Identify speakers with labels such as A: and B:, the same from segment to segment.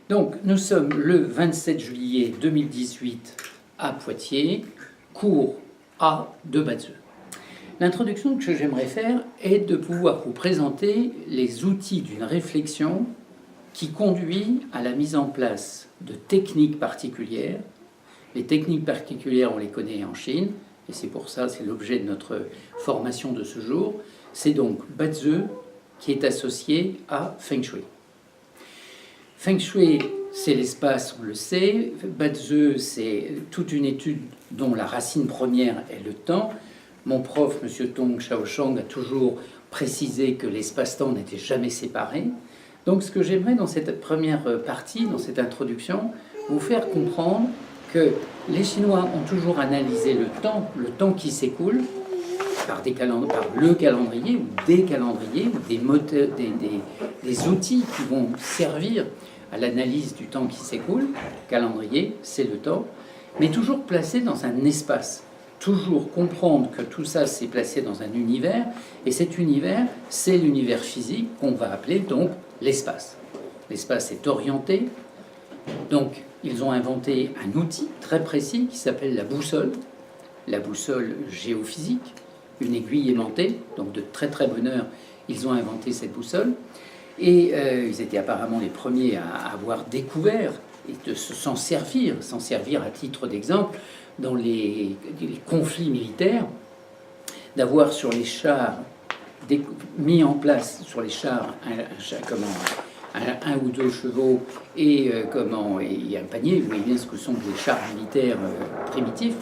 A: Donc, nous sommes le 27 juillet 2018 à Poitiers, cours A de Batzeux. L'introduction que j'aimerais faire est de pouvoir vous présenter les outils d'une réflexion qui conduit à la mise en place de techniques particulières. Les techniques particulières, on les connaît en Chine, et c'est pour ça, c'est l'objet de notre formation de ce jour. C'est donc Batzeux qui est associé à Feng Shui. Feng Shui, c'est l'espace, on le sait. Batzeux, c'est toute une étude dont la racine première est le temps. Mon prof, M. Tong Xiaoshang, a toujours précisé que l'espace-temps n'était jamais séparé. Donc ce que j'aimerais dans cette première partie, dans cette introduction, vous faire comprendre que les Chinois ont toujours analysé le temps qui s'écoule, par le calendrier ou des calendriers, ou des outils qui vont servir à l'analyse du temps qui s'écoule. Calendrier, c'est le temps, mais toujours placé dans un espace. Toujours comprendre que tout ça s'est placé dans un univers, et cet univers, c'est l'univers physique qu'on va appeler donc l'espace. L'espace est orienté, donc ils ont inventé un outil très précis qui s'appelle la boussole géophysique, une aiguille aimantée, donc de très très bonne heure, ils ont inventé cette boussole, et ils étaient apparemment les premiers à avoir découvert et de s'en servir à titre d'exemple dans les conflits militaires, d'avoir sur les chars mis en place sur les chars un ou deux chevaux et un panier. Vous voyez bien ce que sont des chars militaires primitifs.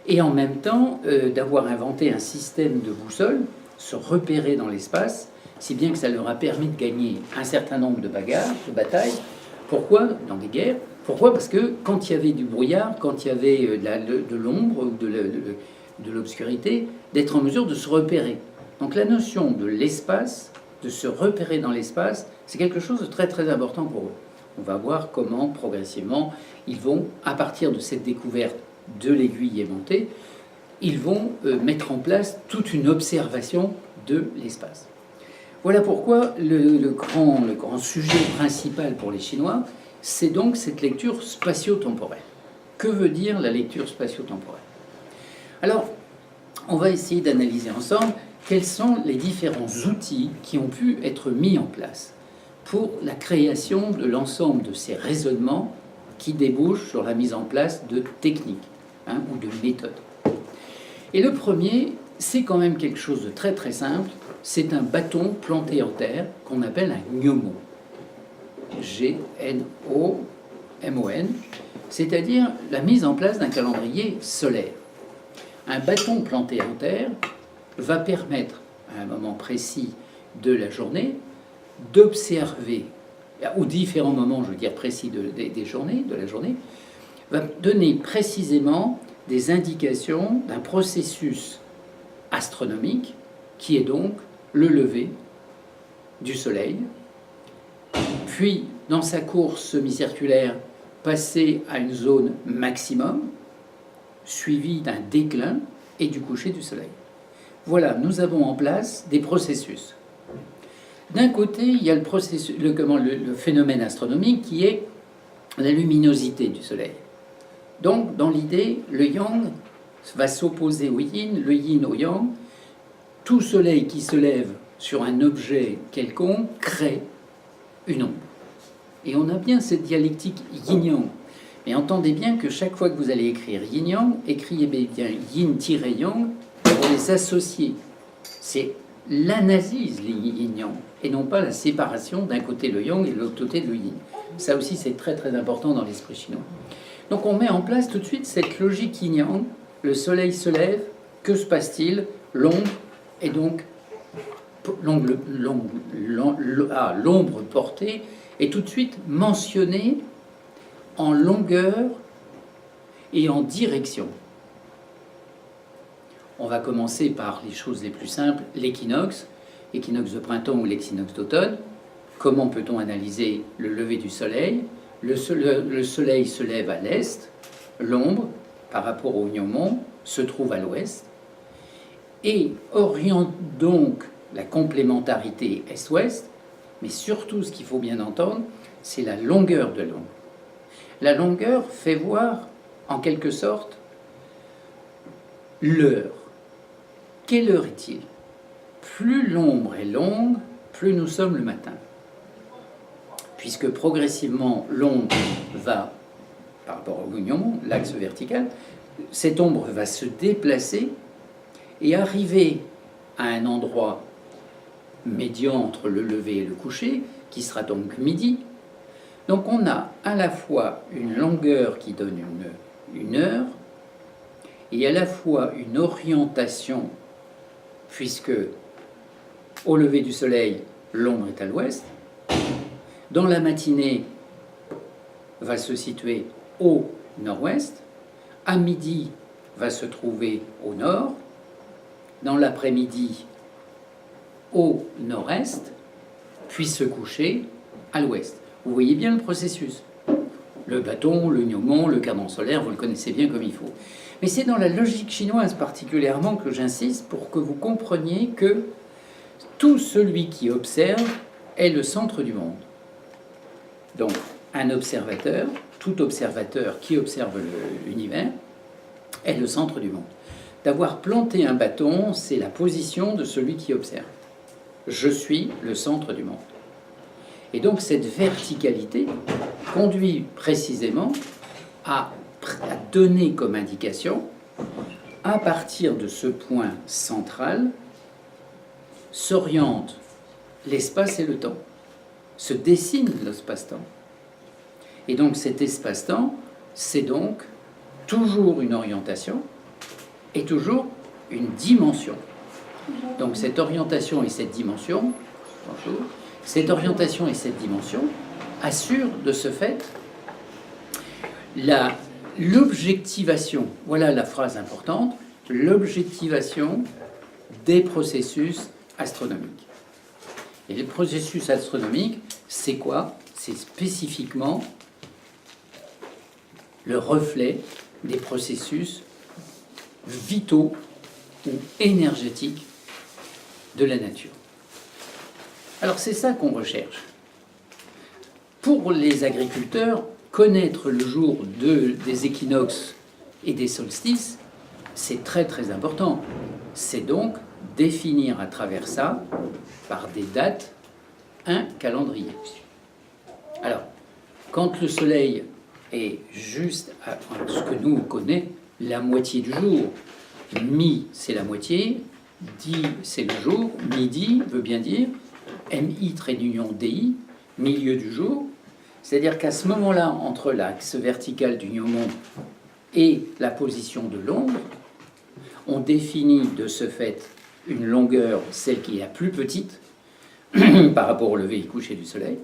A: Et en même temps, d'avoir inventé un système de boussole, se repérer dans l'espace, si bien que ça leur a permis de gagner un certain nombre de bagarres, de batailles. Pourquoi? Dans des guerres. Pourquoi? Parce que quand il y avait du brouillard, quand il y avait de l'ombre ou de l'obscurité, d'être en mesure de se repérer. Donc la notion de l'espace, de se repérer dans l'espace, c'est quelque chose de très très important pour eux. On va voir comment progressivement ils vont, à partir de cette découverte de l'aiguille aimantée, ils vont mettre en place toute une observation de l'espace. Voilà pourquoi le grand sujet principal pour les Chinois, c'est donc cette lecture spatio-temporelle. Que veut dire la lecture spatio-temporelle? Alors, on va essayer d'analyser ensemble quels sont les différents outils qui ont pu être mis en place pour la création de l'ensemble de ces raisonnements qui débouchent sur la mise en place de techniques ou de méthodes. Et le premier, c'est quand même quelque chose de très très simple, c'est un bâton planté en terre qu'on appelle un gnomon. G-N-O-M-O-N, c'est-à-dire la mise en place d'un calendrier solaire. Un bâton planté en terre va permettre, à un moment précis de la journée, d'observer, aux différents moments, je veux dire précis des journées, de la journée, va donner précisément des indications d'un processus astronomique qui est donc le lever du Soleil, puis dans sa course semi-circulaire, passer à une zone maximum, suivie d'un déclin et du coucher du Soleil. Voilà, nous avons en place des processus. D'un côté, il y a le phénomène astronomique qui est la luminosité du Soleil. Donc, dans l'idée, le yang va s'opposer au yin, le yin au yang. Tout soleil qui se lève sur un objet quelconque crée une ombre. Et on a bien cette dialectique yin-yang. Mais entendez bien que chaque fois que vous allez écrire yin-yang, écrivez bien yin-yang pour les associer. C'est l'analyse, les yin-yang, et non pas la séparation d'un côté le yang et de l'autre côté le yin. Ça aussi, c'est très très important dans l'esprit chinois. Donc on met en place tout de suite cette logique yin-yang. Le soleil se lève, que se passe-t-il? L'ombre, et donc l'ombre portée est tout de suite mentionnée en longueur et en direction. On va commencer par les choses les plus simples, l'équinoxe de printemps ou l'équinoxe d'automne. Comment peut-on analyser le lever du soleil? Le soleil se lève à l'est, l'ombre, par rapport au gnomon, se trouve à l'ouest, et oriente donc la complémentarité est-ouest Mais surtout, ce qu'il faut bien entendre, c'est la longueur de l'ombre. La longueur fait voir, en quelque sorte, l'heure. Quelle heure est-il? Plus l'ombre est longue, plus nous sommes le matin. Puisque progressivement, l'ombre va, par rapport au union, l'axe vertical, cette ombre va se déplacer et arriver à un endroit médian entre le lever et le coucher, qui sera donc midi. Donc on a à la fois une longueur qui donne une heure, et à la fois une orientation, puisque au lever du soleil, l'ombre est à l'ouest, dans la matinée, va se situer au nord-ouest, à midi, va se trouver au nord, dans l'après-midi, au nord-est, puis se coucher à l'ouest. Vous voyez bien le processus. Le bâton, le gnomon, le cadran solaire, vous le connaissez bien comme il faut. Mais c'est dans la logique chinoise particulièrement que j'insiste pour que vous compreniez que tout celui qui observe est le centre du monde. Donc, un observateur, tout observateur qui observe l'univers, est le centre du monde. D'avoir planté un bâton, c'est la position de celui qui observe. Je suis le centre du monde. Et donc cette verticalité conduit précisément à donner comme indication, à partir de ce point central, s'orientent l'espace et le temps, se dessine l'espace-temps. Et donc cet espace-temps, c'est donc toujours une orientation et toujours une dimension. Donc cette orientation et cette dimension, bonjour, cette orientation et cette dimension assurent de ce fait l'objectivation, voilà la phrase importante, l'objectivation des processus astronomiques. Et les processus astronomiques, c'est quoi? C'est spécifiquement le reflet des processus vitaux ou énergétiques de la nature. Alors c'est ça qu'on recherche. Pour les agriculteurs, connaître le jour des équinoxes et des solstices, c'est très très important. C'est donc définir à travers ça, par des dates, un calendrier. Alors, quand le soleil est juste à ce que nous on connaît, la moitié du jour, mi c'est la moitié, di c'est le jour, midi veut bien dire mi trait d'union di, milieu du jour, c'est-à-dire qu'à ce moment-là, entre l'axe vertical du gnomon et la position de l'ombre, on définit de ce fait une longueur, celle qui est la plus petite par rapport au lever et coucher du soleil,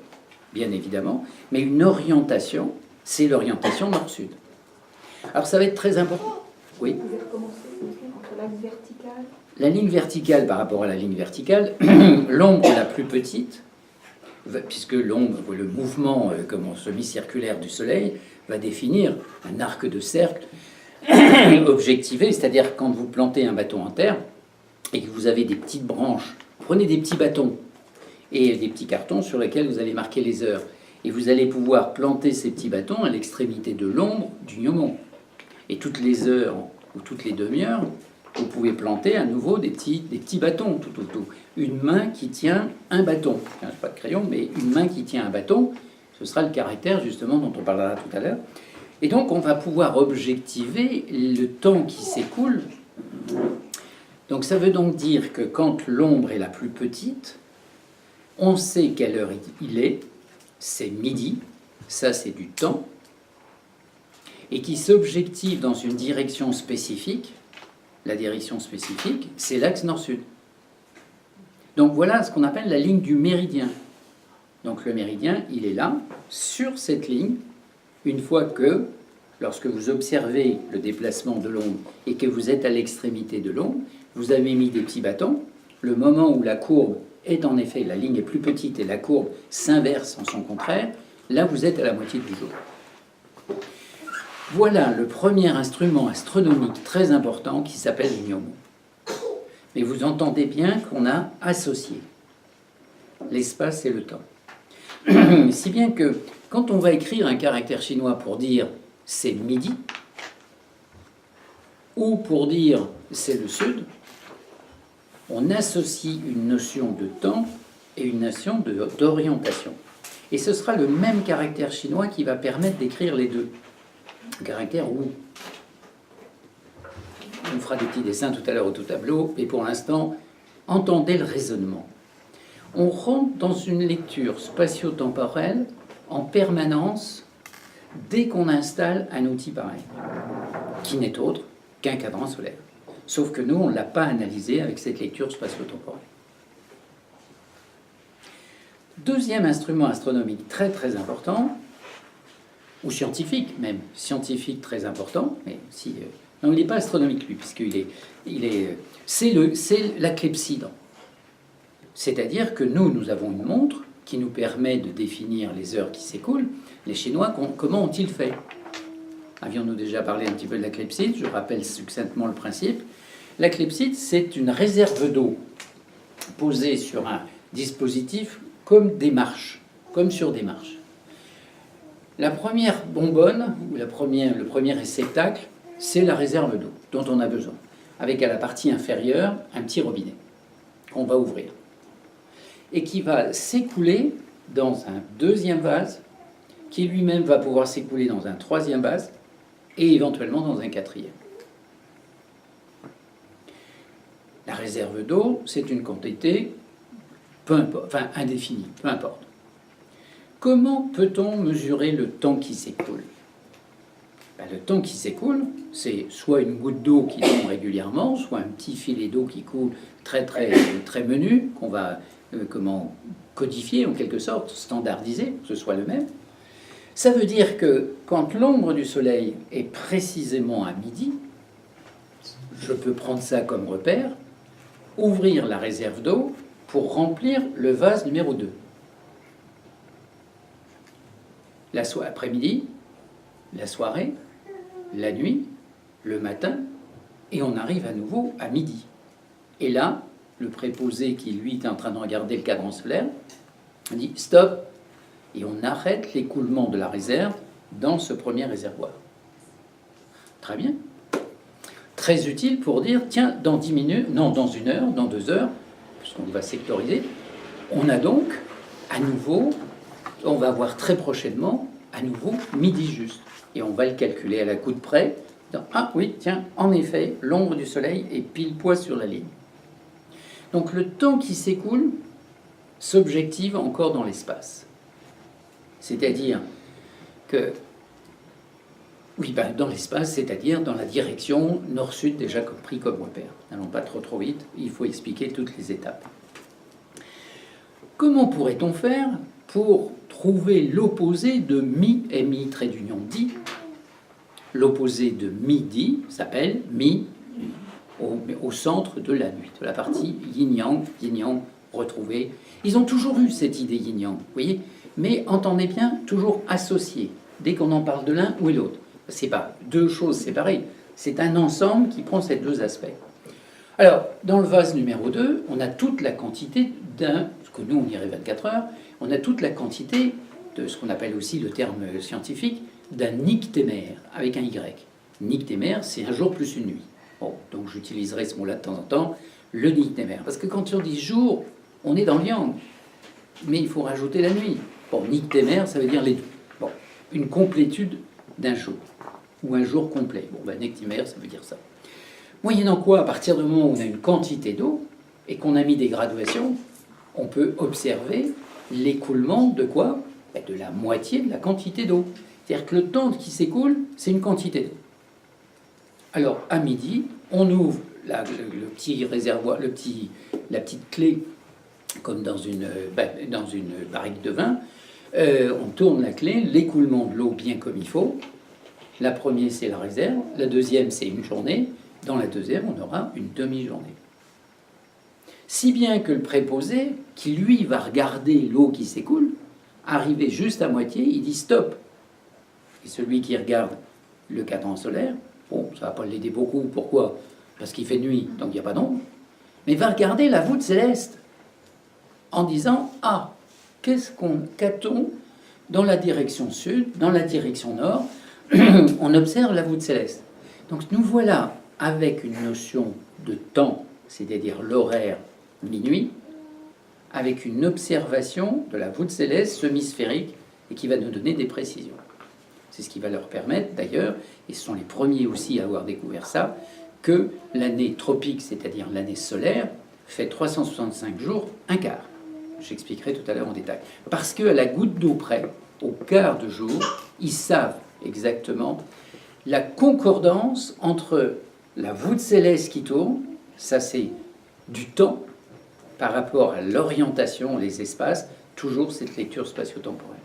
A: bien évidemment, mais une orientation, c'est l'orientation nord-sud. Alors ça va être très important. Oui.
B: Vous avez commencé entre l'axe vertical.
A: La ligne verticale par rapport à la ligne verticale, l'ombre la plus petite, puisque l'ombre, le mouvement comme semi-circulaire du soleil, va définir un arc de cercle objectivé, c'est-à-dire quand vous plantez un bâton en terre et que vous avez des petites branches, prenez des petits bâtons et des petits cartons sur lesquels vous allez marquer les heures. Et vous allez pouvoir planter ces petits bâtons à l'extrémité de l'ombre du gnomon. Et toutes les heures ou toutes les demi-heures, vous pouvez planter à nouveau des petits bâtons, tout. Une main qui tient un bâton. Je n'ai pas de crayon, mais une main qui tient un bâton, ce sera le caractère justement dont on parlera tout à l'heure. Et donc on va pouvoir objectiver le temps qui s'écoule. Donc ça veut donc dire que quand l'ombre est la plus petite, on sait quelle heure il est, c'est midi, ça c'est du temps, et qui s'objective dans une direction spécifique. La direction spécifique, c'est l'axe nord-sud. Donc voilà ce qu'on appelle la ligne du méridien. Donc le méridien, il est là, sur cette ligne, une fois que, lorsque vous observez le déplacement de l'ombre et que vous êtes à l'extrémité de l'ombre, vous avez mis des petits bâtons. Le moment où la courbe est en effet, la ligne est plus petite et la courbe s'inverse en son contraire, là vous êtes à la moitié du jour. Voilà le premier instrument astronomique très important qui s'appelle le gnomon. Mais vous entendez bien qu'on a associé l'espace et le temps. Si bien que quand on va écrire un caractère chinois pour dire c'est midi, ou pour dire c'est le sud, on associe une notion de temps et une notion d'orientation. Et ce sera le même caractère chinois qui va permettre d'écrire les deux. Le caractère Wu. On fera des petits dessins tout à l'heure au tout tableau, et pour l'instant, entendez le raisonnement. On rentre dans une lecture spatio-temporelle en permanence dès qu'on installe un outil pareil, qui n'est autre qu'un cadran solaire. Sauf que nous, on ne l'a pas analysé avec cette lecture spatio-temporelle. Deuxième instrument astronomique très très important, ou scientifique même, scientifique très important, mais si... non, il n'est pas astronomique lui, puisqu'il c'est la clepsydre. C'est-à-dire que nous avons une montre qui nous permet de définir les heures qui s'écoulent. Les Chinois, comment ont-ils fait? Avions-nous déjà parlé un petit peu de la clepsydre? Je rappelle succinctement le principe. La clepsydre, c'est une réserve d'eau posée sur un dispositif comme des marches, comme sur des marches. La première bonbonne, ou le premier réceptacle, c'est la réserve d'eau dont on a besoin, avec à la partie inférieure un petit robinet qu'on va ouvrir et qui va s'écouler dans un deuxième vase, qui lui-même va pouvoir s'écouler dans un troisième vase et éventuellement dans un quatrième. La réserve d'eau, c'est une quantité indéfinie, peu importe. Comment peut-on mesurer le temps qui s'écoule? Le temps qui s'écoule, c'est soit une goutte d'eau qui tombe régulièrement, soit un petit filet d'eau qui coule très menu, qu'on va codifier en quelque sorte, standardiser, que ce soit le même. Ça veut dire que quand l'ombre du soleil est précisément à midi, je peux prendre ça comme repère, ouvrir la réserve d'eau pour remplir le vase numéro 2. Après-midi, la soirée, la nuit, le matin, et on arrive à nouveau à midi. Et là, le préposé qui, lui, est en train de regarder le cadran solaire, dit « stop !» et on arrête l'écoulement de la réserve dans ce premier réservoir. Très bien. Très utile pour dire « tiens, dans 10 minutes, non, dans 1 heure, dans 2 heures, puisqu'on va sectoriser, on a donc, à nouveau, on va voir très prochainement, à nouveau, midi juste. » Et on va le calculer à la coude près. Ah oui, tiens, en effet, l'ombre du soleil est pile poil sur la ligne. Donc le temps qui s'écoule s'objective encore dans l'espace. C'est-à-dire que, oui, dans l'espace, c'est-à-dire dans la direction nord-sud déjà pris comme repère. N'allons pas trop vite, il faut expliquer toutes les étapes. Comment pourrait-on faire pour trouver l'opposé de mi, mi trait d'union di? L'opposé de midi s'appelle mi, au centre de la nuit, de la partie yin-yang retrouvée. Ils ont toujours eu cette idée yin-yang, vous voyez, mais entendez bien, toujours associé, dès qu'on en parle de l'un ou de l'autre. C'est pas deux choses séparées, c'est un ensemble qui prend ces deux aspects. Alors, dans le vase numéro 2, on a toute la quantité ce que nous on dirait 24 heures, on a toute la quantité de ce qu'on appelle aussi le terme scientifique, d'un nyctémère, avec un Y. Nyctémère, c'est un jour plus une nuit. Bon, donc j'utiliserai ce mot-là de temps en temps, le nyctémère. Parce que quand on dit jour, on est dans le yang, mais il faut rajouter la nuit. Bon, nyctémère, ça veut dire les deux. Bon, une complétude d'un jour, ou un jour complet. Bon, nyctémère, ça veut dire ça. Moyennant quoi, à partir du moment où on a une quantité d'eau, et qu'on a mis des graduations, on peut observer l'écoulement de quoi? De la moitié de la quantité d'eau. C'est-à-dire que le temps qui s'écoule, c'est une quantité d'eau. Alors, à midi, on ouvre le petit réservoir, la petite clé, comme dans une barrique de vin. On tourne la clé, l'écoulement de l'eau bien comme il faut. La première, c'est la réserve. La deuxième, c'est une journée. Dans la deuxième, on aura une demi-journée. Si bien que le préposé, qui lui va regarder l'eau qui s'écoule, arrivé juste à moitié, il dit stop. Et celui qui regarde le cadran solaire, bon, ça va pas l'aider beaucoup. Pourquoi? Parce qu'il fait nuit, donc il n'y a pas d'ombre. Mais va regarder la voûte céleste en disant ah, qu'a-t-on dans la direction sud, dans la direction nord? On observe la voûte céleste. Donc nous voilà avec une notion de temps, c'est-à-dire l'horaire minuit, avec une observation de la voûte céleste semi-sphérique et qui va nous donner des précisions. C'est ce qui va leur permettre d'ailleurs, et ce sont les premiers aussi à avoir découvert ça, que l'année tropique, c'est-à-dire l'année solaire, fait 365 jours, un quart. J'expliquerai tout à l'heure en détail. Parce qu'à la goutte d'eau près, au quart de jour, ils savent exactement la concordance entre la voûte céleste qui tourne, ça c'est du temps, par rapport à l'orientation, les espaces, toujours cette lecture spatio-temporelle.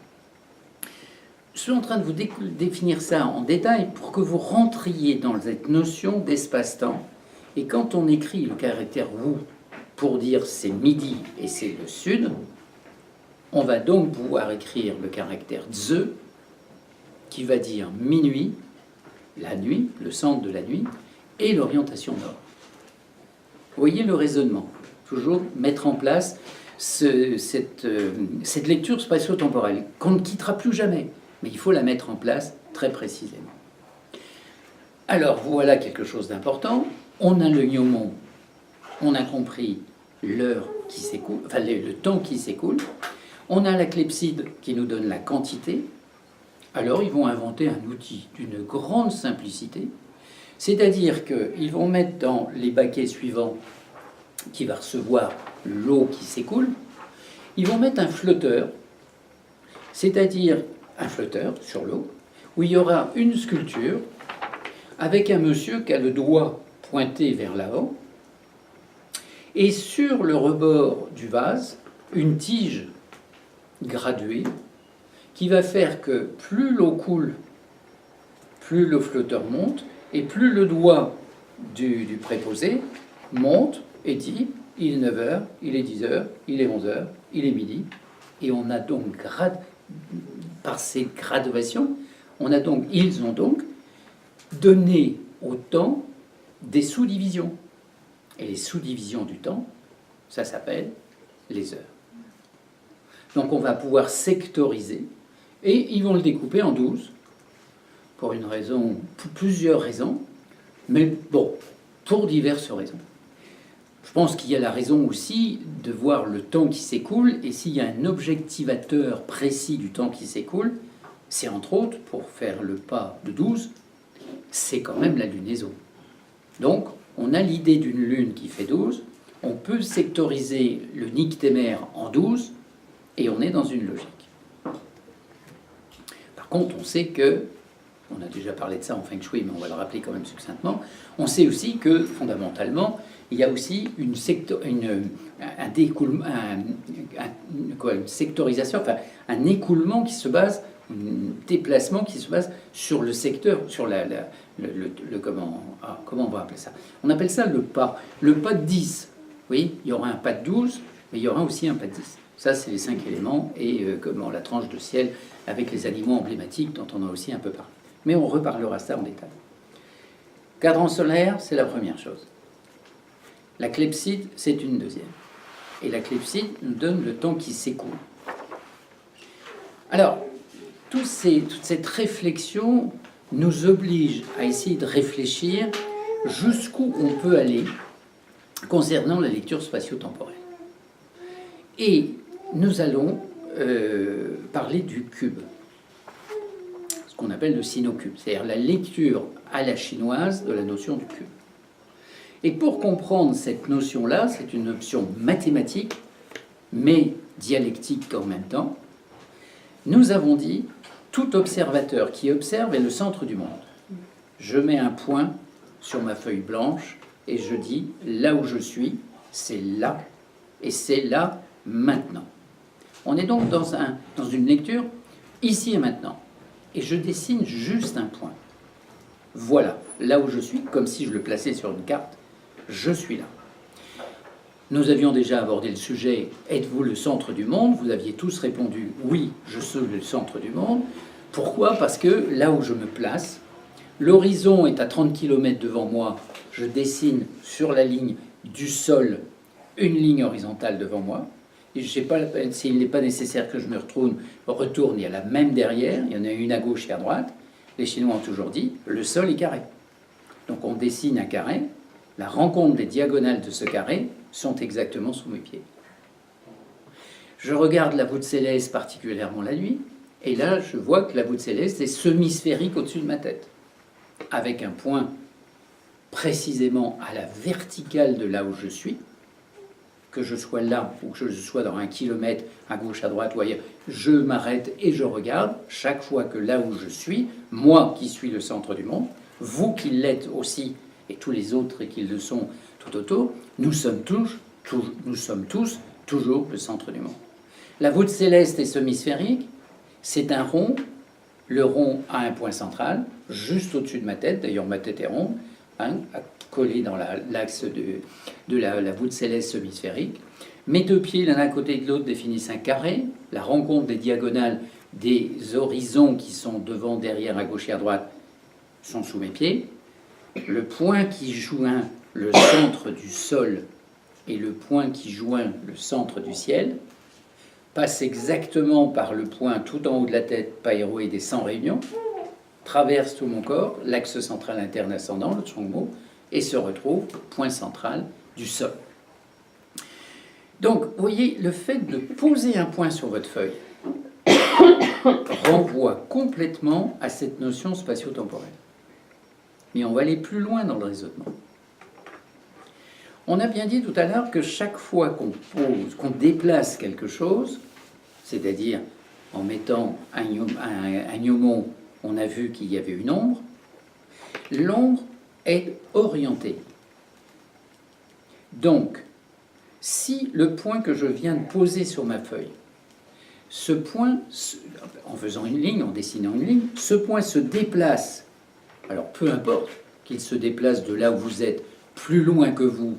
A: Je suis en train de vous définir ça en détail pour que vous rentriez dans cette notion d'espace-temps. Et quand on écrit le caractère vous pour dire c'est midi et c'est le sud, on va donc pouvoir écrire le caractère ze qui va dire minuit, la nuit, le centre de la nuit, et l'orientation nord. Vous voyez le raisonnement. Toujours mettre en place cette lecture spatio-temporelle qu'on ne quittera plus jamais. Mais il faut la mettre en place très précisément. Alors, voilà quelque chose d'important. On a le gnomon, on a compris l'heure qui s'écoule, enfin le temps qui s'écoule. On a la clepsydre qui nous donne la quantité. Alors, ils vont inventer un outil d'une grande simplicité. C'est-à-dire qu'ils vont mettre dans les baquets suivants qui va recevoir l'eau qui s'écoule, ils vont mettre un flotteur, c'est-à-dire un flotteur sur l'eau, où il y aura une sculpture avec un monsieur qui a le doigt pointé vers l'avant, et sur le rebord du vase, une tige graduée qui va faire que plus l'eau coule, plus le flotteur monte, et plus le doigt du préposé monte et dit il est 9 h, il est 10 h, il est 11 h, il est midi. Et on a donc, par ces graduations, ils ont donc donné au temps des sous-divisions. Et les sous-divisions du temps, ça s'appelle les heures. Donc on va pouvoir sectoriser, et ils vont le découper en 12, pour une raison, pour plusieurs raisons, mais bon, pour diverses raisons. Je pense qu'il y a la raison aussi de voir le temps qui s'écoule, et s'il y a un objectivateur précis du temps qui s'écoule, c'est entre autres, pour faire le pas de 12, c'est quand même la lunaison. Donc, on a l'idée d'une lune qui fait 12, on peut sectoriser le nyctémère en 12, et on est dans une logique. Par contre, on sait que, on a déjà parlé de ça en Feng Shui, mais on va le rappeler quand même succinctement, on sait aussi que, fondamentalement, il y a aussi une sectorisation, enfin un écoulement qui se base, un déplacement qui se base sur le secteur, sur comment on va appeler ça? On appelle ça le pas de 10. Oui, il y aura un pas de 12, mais il y aura aussi un pas de 10. Ça, c'est les 5 éléments, et la tranche de ciel avec les animaux emblématiques dont on a aussi un peu parlé. Mais on reparlera ça en détail. Cadran solaire, c'est la première chose. La clepsydre, c'est une deuxième. Et la clepsydre nous donne le temps qui s'écoule. Alors, toute cette réflexion nous oblige à essayer de réfléchir jusqu'où on peut aller concernant la lecture spatio-temporelle. Et nous allons parler du cube, ce qu'on appelle le sinocube, c'est-à-dire la lecture à la chinoise de la notion du cube. Et pour comprendre cette notion-là, c'est une notion mathématique, mais dialectique en même temps, nous avons dit, tout observateur qui observe est le centre du monde. Je mets un point sur ma feuille blanche et je dis, là où je suis, c'est là, et c'est là maintenant. On est donc dans une lecture ici et maintenant. Et je dessine juste un point. Voilà, là où je suis, comme si je le plaçais sur une carte, je suis là. Nous avions déjà abordé le sujet, êtes-vous le centre du monde? Vous aviez tous répondu, oui, je suis le centre du monde. Pourquoi? Parce que là où je me place, l'horizon est à 30 km devant moi, je dessine sur la ligne du sol une ligne horizontale devant moi, S'il n'est pas nécessaire que je me retourne, il y a la même derrière, il y en a une à gauche et à droite. Les Chinois ont toujours dit, le sol est carré. Donc on dessine un carré, la rencontre des diagonales de ce carré sont exactement sous mes pieds. Je regarde la voûte céleste particulièrement la nuit, et là je vois que la voûte céleste est semi-sphérique au-dessus de ma tête, avec un point précisément à la verticale de là où je suis, que je sois là ou que je sois dans 1 kilomètre, à gauche, à droite ou ailleurs, je m'arrête et je regarde chaque fois que là où je suis, moi qui suis le centre du monde, vous qui l'êtes aussi, et tous les autres qui le sont tout autour, nous sommes tous toujours le centre du monde. La voûte céleste est semi-sphérique, c'est un rond. Le rond a un point central, juste au-dessus de ma tête, d'ailleurs ma tête est ronde, collée dans l'axe de la voûte céleste semi-sphérique. Mes 2 pieds, l'un à côté de l'autre, définissent un carré. La rencontre des diagonales des horizons qui sont devant, derrière, à gauche et à droite sont sous mes pieds. Le point qui joint le centre du sol et le point qui joint le centre du ciel passe exactement par le point tout en haut de la tête, païroïde et sans réunion, traverse tout mon corps, l'axe central interne ascendant, le Chongmo, et se retrouve au point central du sol. Donc, vous voyez, le fait de poser un point sur votre feuille renvoie complètement à cette notion spatio-temporelle. Mais on va aller plus loin dans le raisonnement. On a bien dit tout à l'heure que chaque fois qu'on déplace quelque chose, c'est-à-dire en mettant un gnomon, on a vu qu'il y avait une ombre, l'ombre est orientée. Donc, si le point que je viens de poser sur ma feuille, ce point, en faisant une ligne, en dessinant une ligne, ce point se déplace, alors peu importe qu'il se déplace de là où vous êtes, plus loin que vous,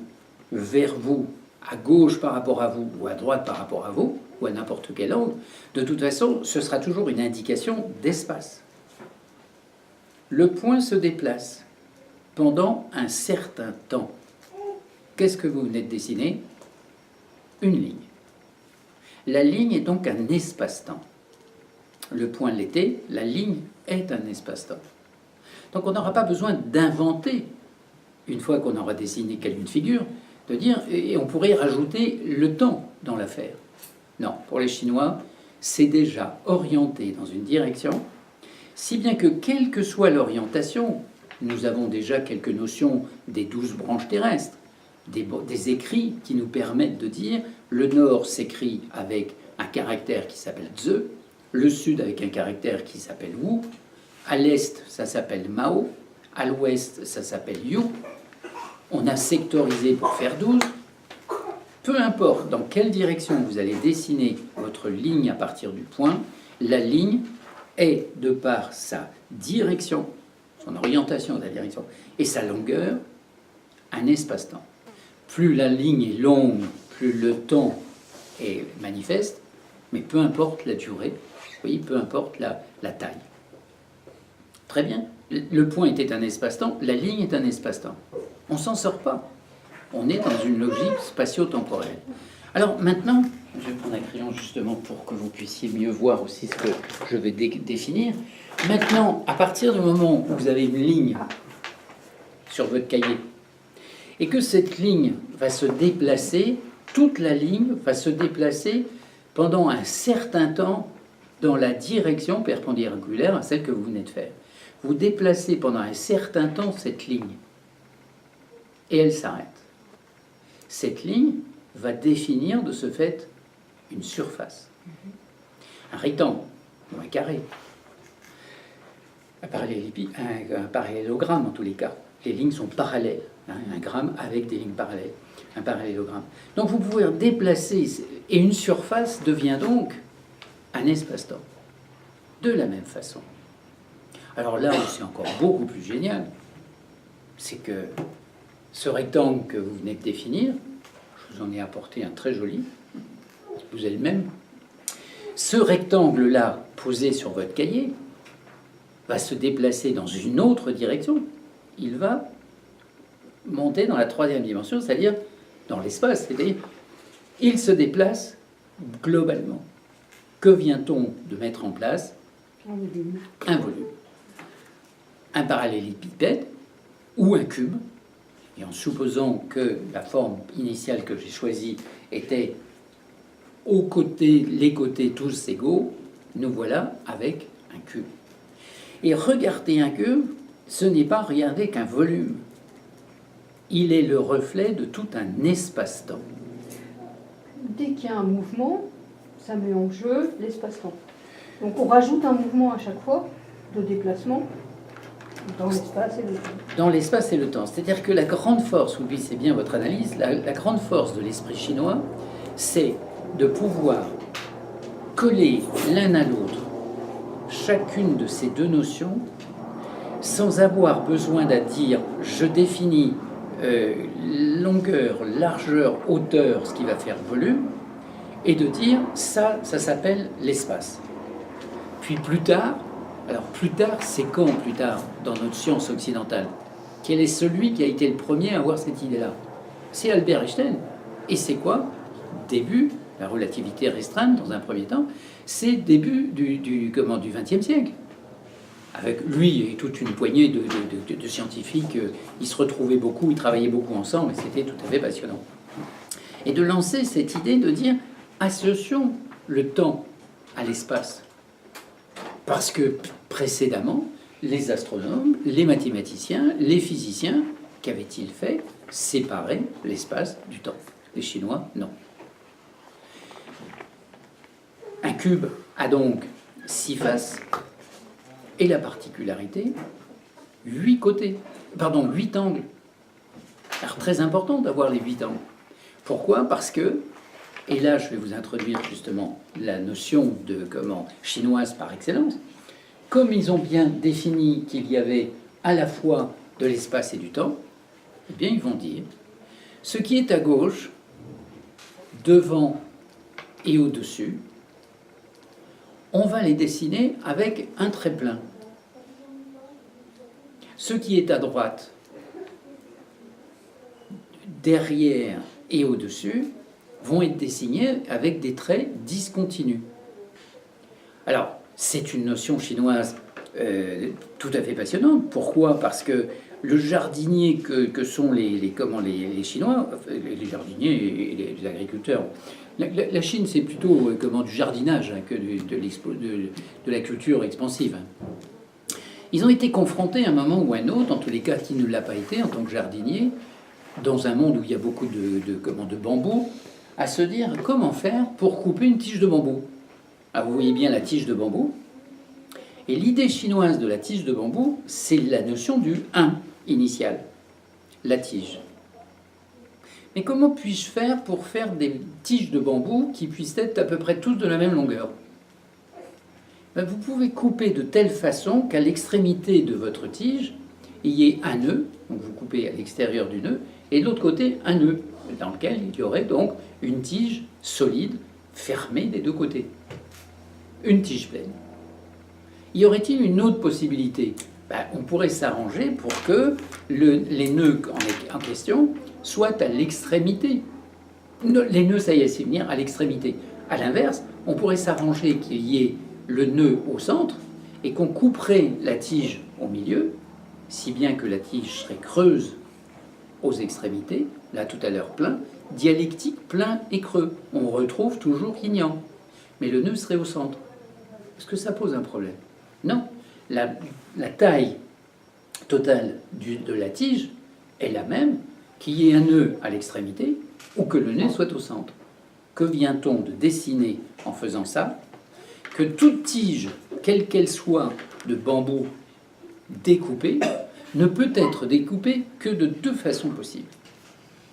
A: vers vous, à gauche par rapport à vous, ou à droite par rapport à vous, ou à n'importe quel angle, de toute façon, ce sera toujours une indication d'espace. Le point se déplace pendant un certain temps. Qu'est-ce que vous venez de dessiner? Une ligne. La ligne est donc un espace-temps. Le point l'était, la ligne est un espace-temps. Donc on n'aura pas besoin d'inventer, une fois qu'on aura dessiné une figure, de dire, et on pourrait rajouter le temps dans l'affaire. Non, pour les Chinois, c'est déjà orienté dans une direction, si bien que quelle que soit l'orientation, nous avons déjà quelques notions des 12 branches terrestres, des écrits qui nous permettent de dire le nord s'écrit avec un caractère qui s'appelle Ze, le sud avec un caractère qui s'appelle Wu, à l'est ça s'appelle Mao, à l'ouest ça s'appelle Yu. On a sectorisé pour faire 12. Peu importe dans quelle direction vous allez dessiner votre ligne à partir du point, la ligne est, de par sa direction, son orientation de la direction, et sa longueur, un espace-temps. Plus la ligne est longue, plus le temps est manifeste, mais peu importe la durée, vous voyez, peu importe la taille. Très bien. Le point était un espace-temps, la ligne est un espace-temps. On s'en sort pas. On est dans une logique spatio-temporelle. Alors maintenant, je vais prendre un crayon justement pour que vous puissiez mieux voir aussi ce que je vais définir. Maintenant, à partir du moment où vous avez une ligne sur votre cahier, et que cette ligne va se déplacer, toute la ligne va se déplacer pendant un certain temps dans la direction perpendiculaire à celle que vous venez de faire. Vous déplacez pendant un certain temps cette ligne, et elle s'arrête. Cette ligne va définir de ce fait une surface, un rectangle ou un carré, un parallélogramme en tous les cas. Les lignes sont parallèles, un gramme avec des lignes parallèles, un parallélogramme. Donc vous pouvez déplacer, et une surface devient donc un espace-temps, de la même façon. Alors là où c'est encore beaucoup plus génial, c'est que ce rectangle que vous venez de définir, je vous en ai apporté un très joli, vous avez le même. Ce rectangle-là, posé sur votre cahier, va se déplacer dans une autre direction. Il va monter dans la 3e dimension, c'est-à-dire dans l'espace. C'est-à-dire, il se déplace globalement, que vient-on de mettre en place? Un volume. Un parallélépipède ou un cube. Et en supposant que la forme initiale que j'ai choisie était les côtés tous égaux, nous voilà avec un cube. Et regarder un cube, ce n'est pas regarder qu'un volume. Il est le reflet de tout un espace-temps.
C: Dès qu'il y a un mouvement, ça met en jeu l'espace-temps. Donc on rajoute un mouvement à chaque fois de déplacement dans l'espace et le temps.
A: Dans l'espace et le temps. C'est-à-dire que la grande force, oui, c'est bien votre analyse, la grande force de l'esprit chinois, c'est de pouvoir coller l'un à l'autre chacune de ces deux notions sans avoir besoin de dire je définis longueur, largeur, hauteur, ce qui va faire volume, et de dire ça s'appelle l'espace. Puis plus tard, alors plus tard, c'est quand plus tard dans notre science occidentale? Quel est celui qui a été le premier à avoir cette idée-là? C'est Albert Einstein. Et c'est quoi? Début, la relativité restreinte dans un premier temps, c'est début du XXe siècle. Avec lui et toute une poignée de scientifiques, ils se retrouvaient beaucoup, ils travaillaient beaucoup ensemble, et c'était tout à fait passionnant. Et de lancer cette idée de dire associons le temps à l'espace. Parce que précédemment, les astronomes, les mathématiciens, les physiciens, qu'avaient-ils fait? Séparer l'espace du temps. Les Chinois, non. Un cube a donc 6 faces et la particularité, 8 angles. Alors très important d'avoir les 8 angles. Pourquoi? Parce que, et là je vais vous introduire justement la notion de chinoise par excellence, comme ils ont bien défini qu'il y avait à la fois de l'espace et du temps, eh bien ils vont dire ce qui est à gauche, devant et au-dessus, on va les dessiner avec un trait plein. Ce qui est à droite, derrière et au-dessus, vont être dessinés avec des traits discontinus. Alors, c'est une notion chinoise tout à fait passionnante. Pourquoi? Parce que le jardinier que sont les Chinois, les jardiniers et les agriculteurs, la Chine, c'est plutôt du jardinage que de la culture expansive. Ils ont été confrontés à un moment ou à un autre, en tous les cas qui ne l'a pas été en tant que jardinier, dans un monde où il y a beaucoup de bambou, à se dire comment faire pour couper une tige de bambou. Alors vous voyez bien la tige de bambou. Et l'idée chinoise de la tige de bambou, c'est la notion du 1 initial, la tige. Mais comment puis-je faire pour faire des tiges de bambou qui puissent être à peu près toutes de la même longueur? Vous pouvez couper de telle façon qu'à l'extrémité de votre tige, il y ait un nœud, donc vous coupez à l'extérieur du nœud, et de l'autre côté un nœud, dans lequel il y aurait donc une tige solide, fermée des deux côtés. Une tige pleine. Y aurait-il une autre possibilité? On pourrait s'arranger pour que les nœuds en question soient à l'extrémité. Les nœuds, ça y est, c'est venir à l'extrémité. À l'inverse, on pourrait s'arranger qu'il y ait le nœud au centre et qu'on couperait la tige au milieu, si bien que la tige serait creuse aux extrémités, là tout à l'heure plein, dialectique plein et creux. On retrouve toujours yin-yang, mais le nœud serait au centre. Est-ce que ça pose un problème? Non. La taille totale de la tige est la même qu'il y ait un nœud à l'extrémité ou que le nœud soit au centre. Que vient-on de dessiner en faisant ça? Que toute tige, quelle qu'elle soit de bambou découpée, ne peut être découpée que de deux façons possibles.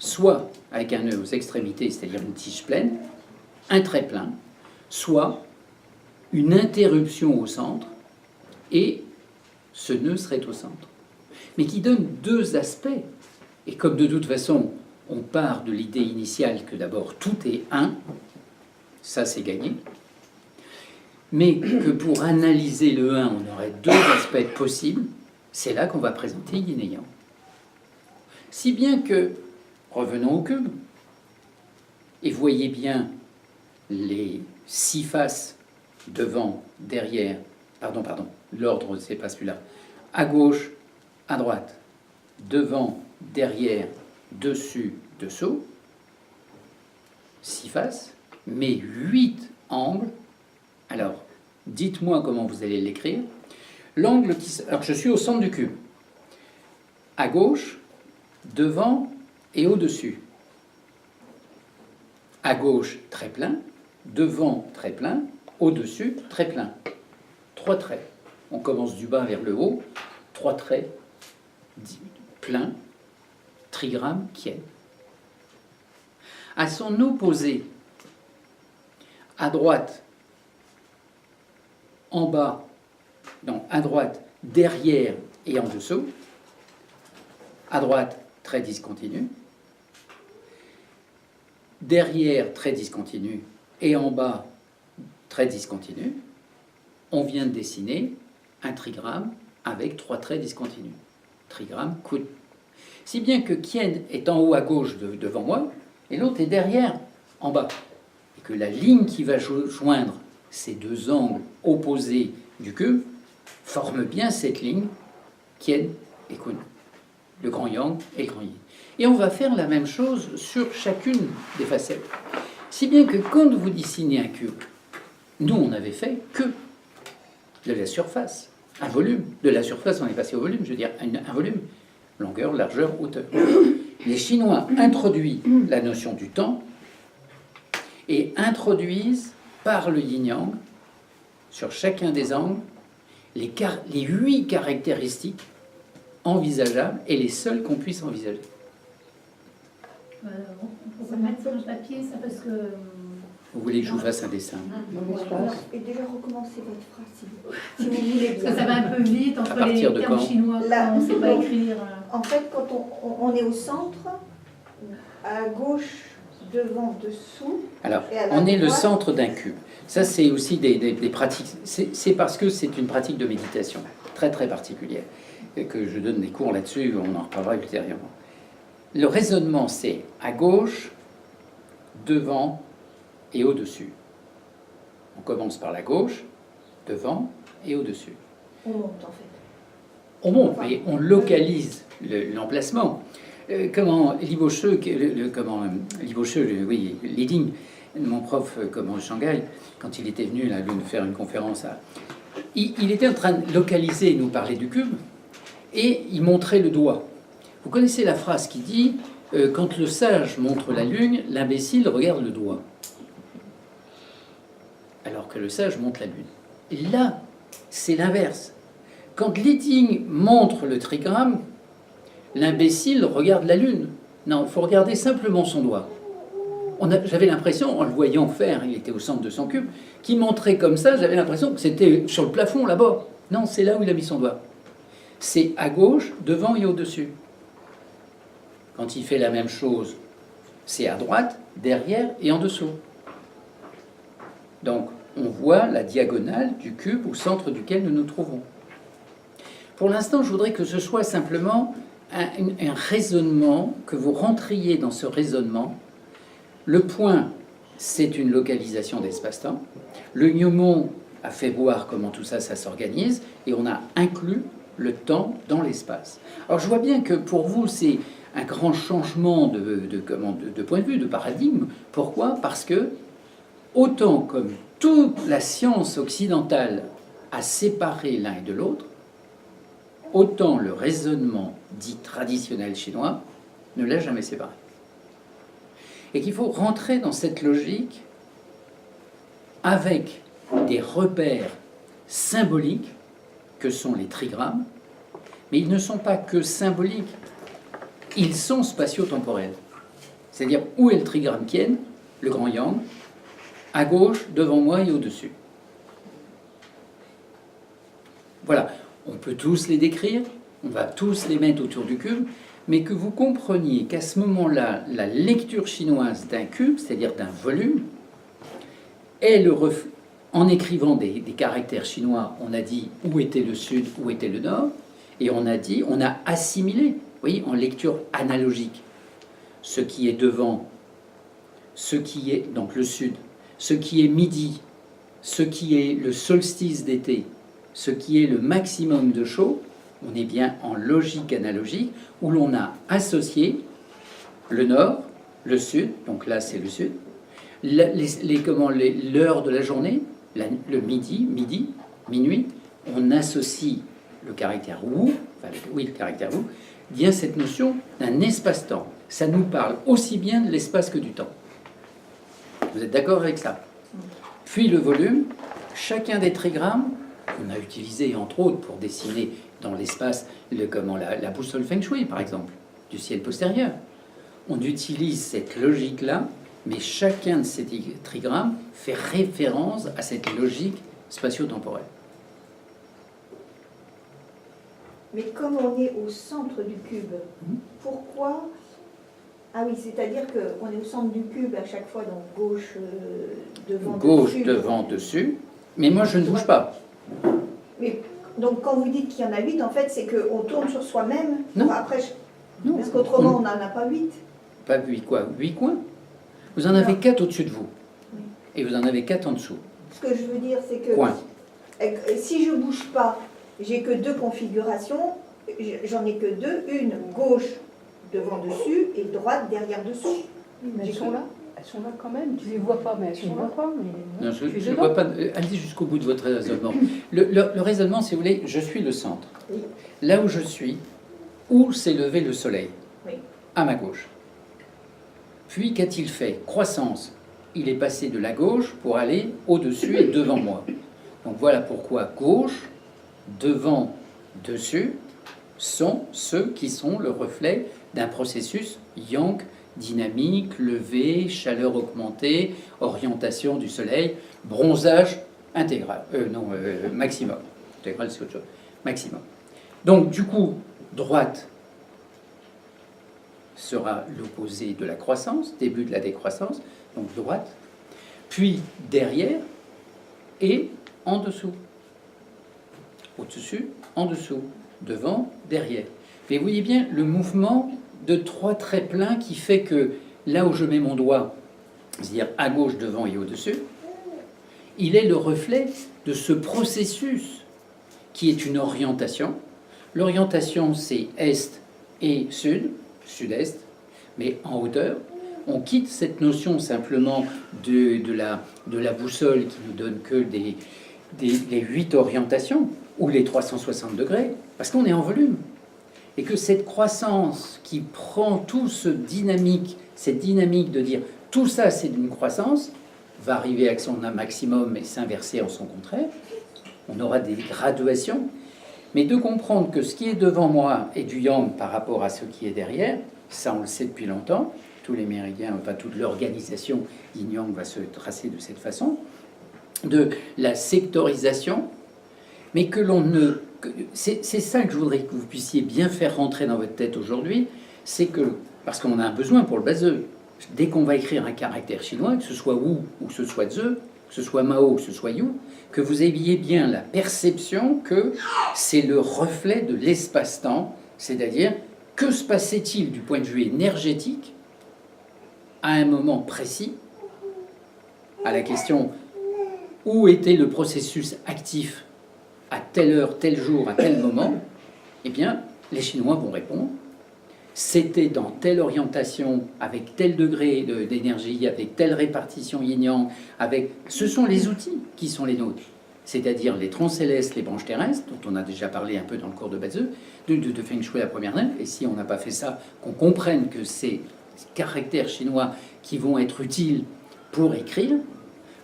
A: Soit avec un nœud aux extrémités, c'est-à-dire une tige pleine, un trait plein, soit une interruption au centre, et ce nœud serait au centre. Mais qui donne deux aspects. Et comme de toute façon, on part de l'idée initiale que d'abord tout est un, ça c'est gagné, mais que pour analyser le 1, on aurait deux aspects possibles, c'est là qu'on va présenter yin et yang. Si bien que, revenons au cube, et voyez bien les 6 faces devant, derrière, pardon, l'ordre, c'est pas celui-là, à gauche, à droite, devant, derrière, dessus, dessous, 6 faces, mais 8 angles. Alors, dites-moi comment vous allez l'écrire. L'angle qui... Alors, je suis au centre du cube. À gauche, devant et au-dessus. À gauche, très plein. Devant, très plein. Au-dessus, très plein. 3 traits. On commence du bas vers le haut. 3 traits. Plein. Trigramme Kien. À son opposé, à droite, en bas, non, à droite, derrière et en dessous. À droite, trait discontinu. Derrière, trait discontinu. Et en bas, trait discontinu. On vient de dessiner un trigramme avec 3 traits discontinus. Trigramme Kun. Si bien que Kien est en haut à gauche devant moi, et l'autre est derrière, en bas. Et que la ligne qui va joindre ces 2 angles opposés du cube forme bien cette ligne, Kien et Kun. Le grand yang et le grand yin. Et on va faire la même chose sur chacune des facettes. Si bien que quand vous dessinez un cube, nous on n'avait fait que de la surface, un volume. De la surface on est passé au volume, je veux dire un volume, longueur, largeur, hauteur. Les Chinois introduisent la notion du temps et introduisent par le yin-yang, sur chacun des angles, les 8 caractéristiques envisageables et les seules qu'on puisse envisager.
D: On peut mettre sur le papier, ça, parce que...
A: Vous voulez que je vous fasse un dessin?
B: Et déjà recommencer votre phrase si vous voulez.
D: Parce que ça va un peu vite entre les termes chinois,
B: là,
D: on ne sait pas écrire.
B: En fait, quand on est au centre, à gauche, devant, dessous.
A: Alors,
B: et à la
A: on est le
B: droite,
A: centre d'un cube. Ça, c'est aussi des pratiques. C'est parce que c'est une pratique de méditation très très particulière et que je donne des cours là-dessus. On en reparlera ultérieurement. Le raisonnement, c'est à gauche, devant et au-dessus. On commence par la gauche, devant et au-dessus.
B: on monte en fait.
A: On monte, mais on localise l'emplacement. Comment Libocheux, oui, Liding, mon prof comment Shanghai, quand il était venu là, nous faire une conférence, il était en train de localiser, nous parler du cube, et il montrait le doigt. Vous connaissez la phrase qui dit quand le sage montre la lune, l'imbécile regarde le doigt. Alors que le sage montre la lune. Et là, c'est l'inverse. Quand Liding montre le trigramme, l'imbécile regarde la lune. Non, il faut regarder simplement son doigt. J'avais l'impression, en le voyant faire, il était au centre de son cube, qu'il montrait comme ça, j'avais l'impression que c'était sur le plafond là-bas. Non, c'est là où il a mis son doigt. C'est à gauche, devant et au-dessus. Quand il fait la même chose, c'est à droite, derrière et en dessous. Donc, on voit la diagonale du cube au centre duquel nous nous trouvons. Pour l'instant, je voudrais que ce soit simplement un raisonnement, que vous rentriez dans ce raisonnement. Le point, c'est une localisation d'espace-temps. Le gnomon a fait voir comment tout ça, ça s'organise, et on a inclus le temps dans l'espace. Alors je vois bien que pour vous, c'est un grand changement de point de vue, de paradigme. Pourquoi? Parce que, autant comme toute la science occidentale a séparé l'un et de l'autre, autant le raisonnement dit traditionnel chinois ne l'a jamais séparé. Et qu'il faut rentrer dans cette logique avec des repères symboliques que sont les trigrammes, mais ils ne sont pas que symboliques, ils sont spatio-temporels. C'est-à-dire où est le trigramme Kien, le grand yang, à gauche, devant moi et au-dessus. Voilà. On peut tous les décrire, on va tous les mettre autour du cube, mais que vous compreniez qu'à ce moment-là, la lecture chinoise d'un cube, c'est-à-dire d'un volume, est le reflet. En écrivant des caractères chinois, on a dit où était le sud, où était le nord, et on a assimilé, vous voyez, en lecture analogique, ce qui est devant, ce qui est donc le sud, ce qui est midi, ce qui est le solstice d'été, ce qui est le maximum de chaud, on est bien en logique analogique, où l'on a associé le nord, le sud, donc là c'est le sud, l'heure de la journée, le midi, minuit, on associe le caractère Wu, le caractère Wu, vient cette notion d'un espace-temps. Ça nous parle aussi bien de l'espace que du temps. Vous êtes d'accord avec ça? Puis le volume, chacun des trigrammes, qu'on a utilisé entre autres pour dessiner dans l'espace la boussole Feng Shui, par exemple, du ciel postérieur. On utilise cette logique-là, mais chacun de ces trigrammes fait référence à cette logique spatio-temporelle.
B: Mais comme on est au centre du cube, pourquoi... Ah oui, c'est-à-dire qu'on est au centre du cube à chaque fois, donc gauche, devant,
A: gauche,
B: dessus.
A: devant, dessus. Mais moi, je ne bouge pas.
B: Mais, donc quand vous dites qu'il y en a 8, en fait, c'est qu'on tourne sur soi-même.
A: Non.
B: Après,
A: Non.
B: parce qu'autrement, on n'en a pas 8.
A: Pas 8 quoi? 8 coins? Vous en avez 4 au-dessus de vous.
B: Oui.
A: Et vous en avez 4 en dessous.
B: Ce que je veux dire, c'est que
A: Coin.
B: si je bouge pas, j'ai que 2 configurations. J'en ai que 2. Une gauche devant dessus et droite derrière dessous.
C: Mais elles sont là. Elles sont là quand même. Tu les vois pas, mais elles sont là.
A: Non, je ne vois pas. Allez jusqu'au bout de votre raisonnement. Le raisonnement, si vous voulez, je suis le centre.
B: Oui.
A: Là où je suis, où s'est levé le soleil?
B: Oui.
A: À ma gauche. Puis qu'a-t-il fait? Croissance. Il est passé de la gauche pour aller au-dessus et devant moi. Donc voilà pourquoi gauche, devant, dessus sont ceux qui sont le reflet d'un processus yang, dynamique, levé, chaleur augmentée, orientation du soleil, bronzage intégral. Maximum. Intégral, c'est autre chose. Maximum. Donc, du coup, droite sera l'opposé de la croissance, début de la décroissance, donc droite, puis derrière et en dessous. Au-dessus, en dessous, devant, derrière. Et vous voyez bien le mouvement de 3 traits pleins qui fait que là où je mets mon doigt, c'est-à-dire à gauche, devant et au-dessus, il est le reflet de ce processus qui est une orientation. L'orientation, c'est est et sud, sud-est, mais en hauteur. On quitte cette notion simplement de la boussole qui nous donne que les 8 orientations ou les 360 degrés, parce qu'on est en volume. Et que cette croissance qui prend tout cette dynamique de dire tout ça c'est une croissance, va arriver à son maximum et s'inverser en son contraire. On aura des graduations. Mais de comprendre que ce qui est devant moi est du yang par rapport à ce qui est derrière, ça on le sait depuis longtemps, tous les méridiens, enfin toute l'organisation yin-yang va se tracer de cette façon, de la sectorisation, mais que l'on ne... C'est ça que je voudrais que vous puissiez bien faire rentrer dans votre tête aujourd'hui, c'est que, parce qu'on a un besoin pour le baseux, dès qu'on va écrire un caractère chinois, que ce soit Wu ou que ce soit Ze, que ce soit Mao ou que ce soit Yu, que vous ayez bien la perception que c'est le reflet de l'espace-temps, c'est-à-dire que se passait-il du point de vue énergétique à un moment précis, à la question où était le processus actif à telle heure, tel jour, à tel moment, eh bien, les Chinois vont répondre. C'était dans telle orientation, avec tel degré d'énergie, avec telle répartition yin-yang, ce sont les outils qui sont les nôtres. C'est-à-dire les troncs célestes, les branches terrestres, dont on a déjà parlé un peu dans le cours de Bazi, de Feng Shui la première neige. Et si on n'a pas fait ça, qu'on comprenne que ces caractères chinois qui vont être utiles pour écrire.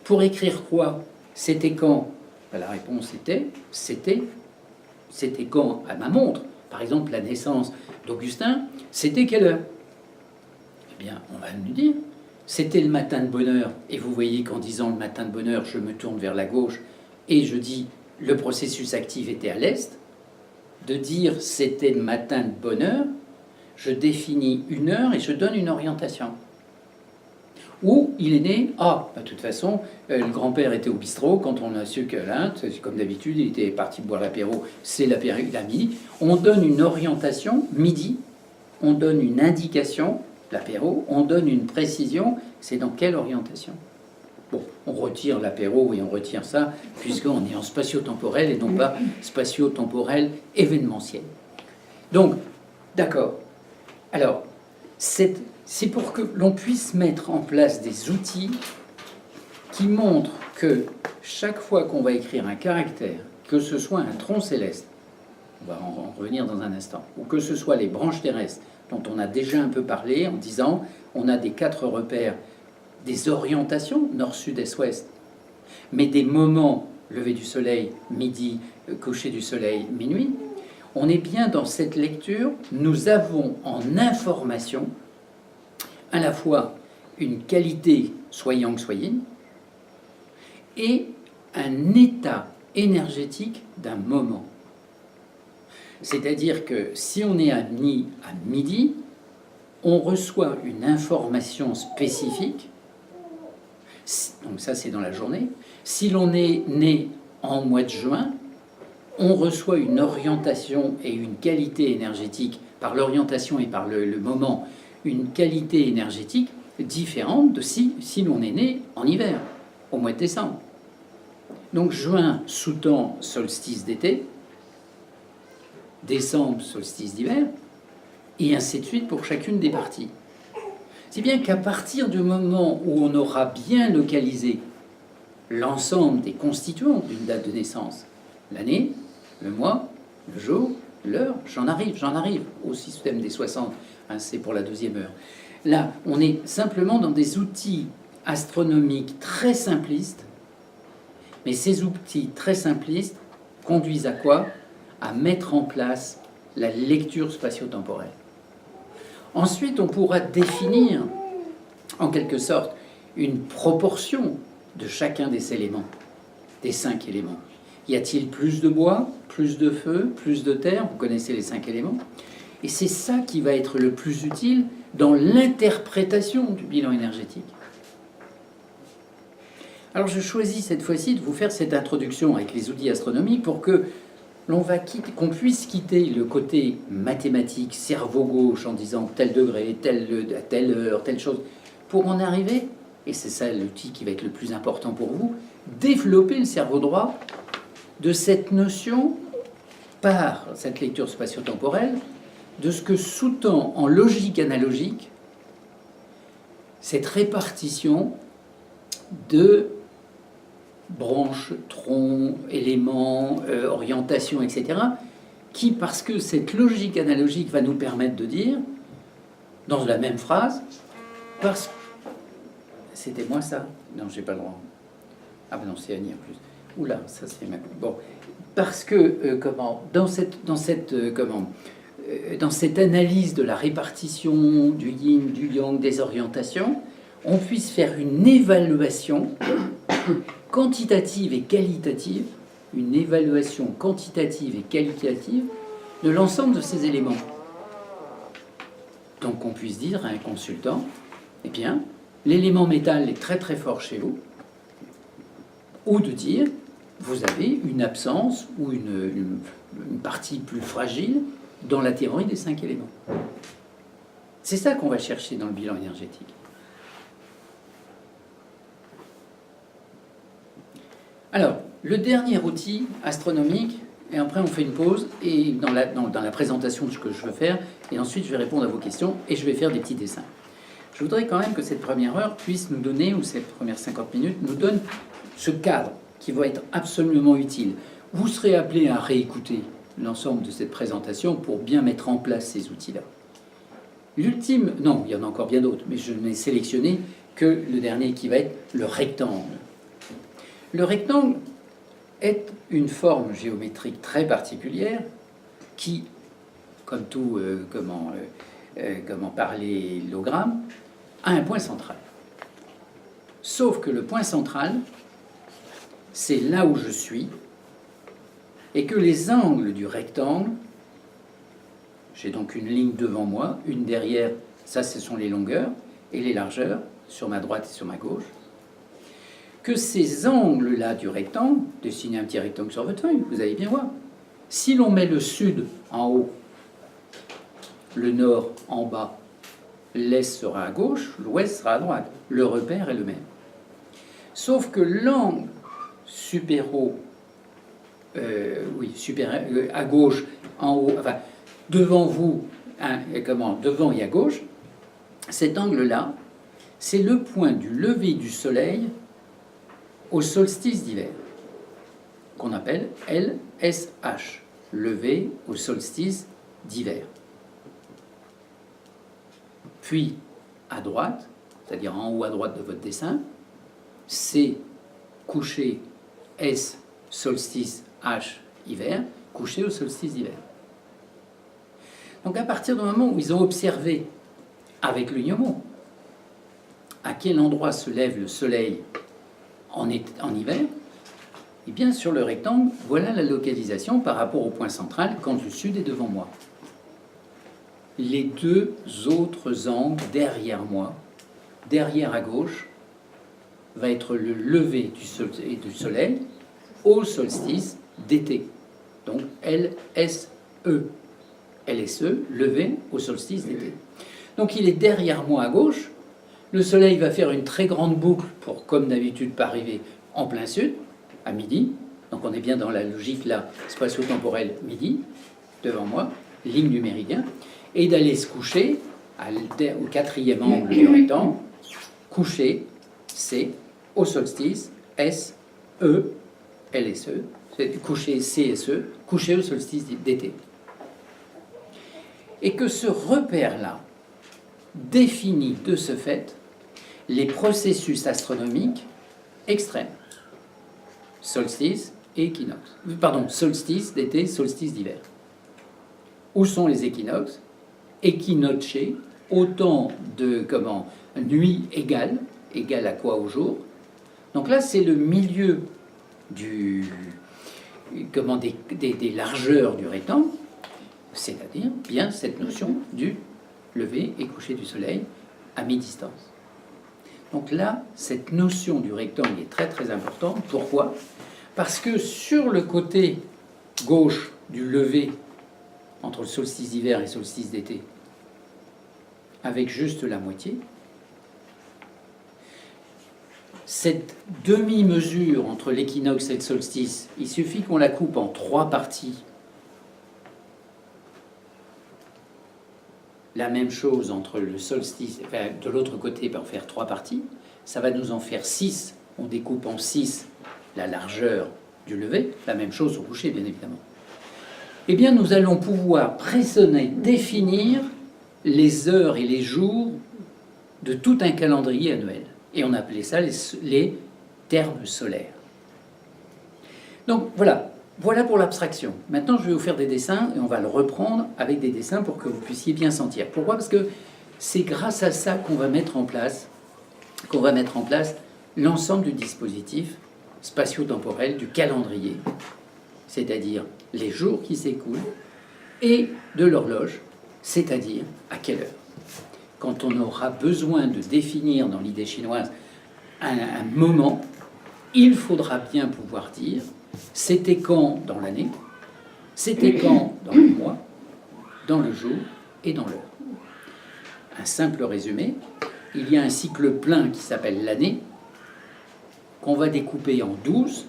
A: Pour écrire quoi? C'était quand? Ben, la réponse c'était quand à ma montre. Par exemple, la naissance d'Augustin, c'était quelle heure? Eh bien, on va nous dire, c'était le matin de bonne heure. Et vous voyez qu'en disant le matin de bonne heure, je me tourne vers la gauche et je dis le processus actif était à l'est. De dire c'était le matin de bonne heure, je définis une heure et je donne une orientation. Ou il est né, de toute façon, le grand-père était au bistrot quand on a su que là, comme d'habitude, il était parti boire l'apéro, c'est l'apéro à midi. On donne une orientation, midi, on donne une indication, l'apéro, on donne une précision, c'est dans quelle orientation. Bon, on retire l'apéro et on retire ça, puisqu'on est en spatio-temporel et non pas spatio-temporel événementiel. Donc, d'accord. Alors, c'est pour que l'on puisse mettre en place des outils qui montrent que chaque fois qu'on va écrire un caractère, que ce soit un tronc céleste, on va en revenir dans un instant, ou que ce soit les branches terrestres, dont on a déjà un peu parlé en disant on a des 4 repères, des orientations nord, sud, est, ouest, mais des moments lever du soleil, midi, coucher du soleil, minuit. On est bien dans cette lecture, nous avons en information à la fois une qualité soit yang, soit yin, et un état énergétique d'un moment. C'est-à-dire que si on est à midi, on reçoit une information spécifique, donc ça c'est dans la journée. Si l'on est né en mois de juin, on reçoit une orientation et une qualité énergétique, par l'orientation et par le moment, une qualité énergétique différente de si l'on est né en hiver, au mois de décembre. Donc juin sous-tend solstice d'été, décembre solstice d'hiver, et ainsi de suite pour chacune des parties. C'est bien qu'à partir du moment où on aura bien localisé l'ensemble des constituants d'une date de naissance, l'année, le mois, le jour, l'heure, j'en arrive au système des 60, hein, c'est pour la 2e heure. Là, on est simplement dans des outils astronomiques très simplistes, mais ces outils très simplistes conduisent à quoi? À mettre en place la lecture spatio-temporelle. Ensuite, on pourra définir, en quelque sorte, une proportion de chacun des éléments, des 5 éléments. Y a-t-il plus de bois, plus de feu, plus de terre? Vous connaissez les 5 éléments. Et c'est ça qui va être le plus utile dans l'interprétation du bilan énergétique. Alors je choisis cette fois-ci de vous faire cette introduction avec les outils astronomiques pour que qu'on puisse quitter le côté mathématique, cerveau gauche, en disant tel degré, telle heure, telle chose, pour en arriver, et c'est ça l'outil qui va être le plus important pour vous, développer le cerveau droit de cette notion, par cette lecture spatio-temporelle, de ce que sous-tend en logique analogique cette répartition de branches, troncs, éléments, orientations, etc., qui, parce que cette logique analogique va nous permettre de dire, dans la même phrase, parce que... C'était moi ça? Non, j'ai pas le droit. Ah ben non, c'est Annie en plus. Oula, ça c'est ma... Bon, parce que, dans cette analyse de la répartition du yin, du yang, des orientations, on puisse faire une évaluation quantitative et qualitative, une évaluation quantitative et qualitative de l'ensemble de ces éléments. Donc on puisse dire à un consultant, eh bien, l'élément métal est très très fort chez vous, ou de dire, vous avez une absence ou une partie plus fragile dans la théorie des 5 éléments. C'est ça qu'on va chercher dans le bilan énergétique. Alors, le dernier outil astronomique, et après on fait une pause, et dans la présentation de ce que je veux faire, et ensuite je vais répondre à vos questions, et je vais faire des petits dessins. Je voudrais quand même que cette première heure puisse nous donner, ou cette première 50 minutes, nous donne ce cadre qui va être absolument utile. Vous serez appelé à réécouter l'ensemble de cette présentation pour bien mettre en place ces outils-là. L'ultime, non, il y en a encore bien d'autres, mais je n'ai sélectionné que le dernier qui va être le rectangle. Le rectangle est une forme géométrique très particulière qui, comme tout, comment parler logramme, a un point central. Sauf que le point central, c'est là où je suis, et que les angles du rectangle, j'ai donc une ligne devant moi, une derrière, ça ce sont les longueurs, et les largeurs, sur ma droite et sur ma gauche, que ces angles-là du rectangle, dessinez un petit rectangle sur votre feuille, vous allez bien voir. Si l'on met le sud en haut, le nord en bas, l'est sera à gauche, l'ouest sera à droite. Le repère est le même. Sauf que l'angle à gauche, en haut, enfin, devant vous, hein, devant et à gauche, cet angle-là, c'est le point du lever du soleil au solstice d'hiver, qu'on appelle LSH, lever au solstice d'hiver. Puis, à droite, c'est-à-dire en haut à droite de votre dessin, c'est coucher S, solstice H, hiver, couché au solstice d'hiver. Donc à partir du moment où ils ont observé avec le gnomon à quel endroit se lève le soleil en hiver, et bien sur le rectangle, voilà la localisation par rapport au point central quand le sud est devant moi. Les deux autres angles derrière moi, derrière à gauche, va être le lever du soleil au solstice d'été. Donc LSE. LSE, lever au solstice d'été. Donc il est derrière moi à gauche. Le soleil va faire une très grande boucle pour, comme d'habitude, pas arriver en plein sud, à midi. Donc on est bien dans la logique là, spatio-temporelle midi, devant moi, ligne du méridien, et d'aller se coucher au quatrième angle du rectangle, coucher, C, au solstice, S, E, LSE, coucher CSE, coucher au solstice d'été. Et que ce repère-là définit de ce fait les processus astronomiques extrêmes. Solstice et équinoxe. Pardon, solstice d'été, solstice d'hiver. Où sont les équinoxes? Équinoxe, autant de nuit égale à quoi au jour? Donc là, c'est le milieu des largeurs du rectangle, c'est-à-dire bien cette notion du lever et coucher du soleil à mi-distance. Donc là, cette notion du rectangle est très très importante. Pourquoi? Parce que sur le côté gauche du lever, entre le solstice d'hiver et le solstice d'été, avec juste la moitié, cette demi-mesure entre l'équinoxe et le solstice, il suffit qu'on la coupe en 3 parties. La même chose entre le solstice, enfin, de l'autre côté, en faire 3 parties. Ça va nous en faire 6. On découpe en 6 la largeur du lever. La même chose au coucher, bien évidemment. Eh bien, nous allons pouvoir définir les heures et les jours de tout un calendrier annuel. Et on appelait ça les termes solaires. Donc voilà pour l'abstraction. Maintenant, je vais vous faire des dessins et on va le reprendre avec des dessins pour que vous puissiez bien sentir. Pourquoi? Parce que c'est grâce à ça qu'on va mettre en place l'ensemble du dispositif spatio-temporel du calendrier, c'est-à-dire les jours qui s'écoulent, et de l'horloge, c'est-à-dire à quelle heure. Quand on aura besoin de définir dans l'idée chinoise un moment, il faudra bien pouvoir dire c'était quand dans l'année, c'était quand dans le mois, dans le jour et dans l'heure. Un simple résumé, il y a un cycle plein qui s'appelle l'année, qu'on va découper en 12,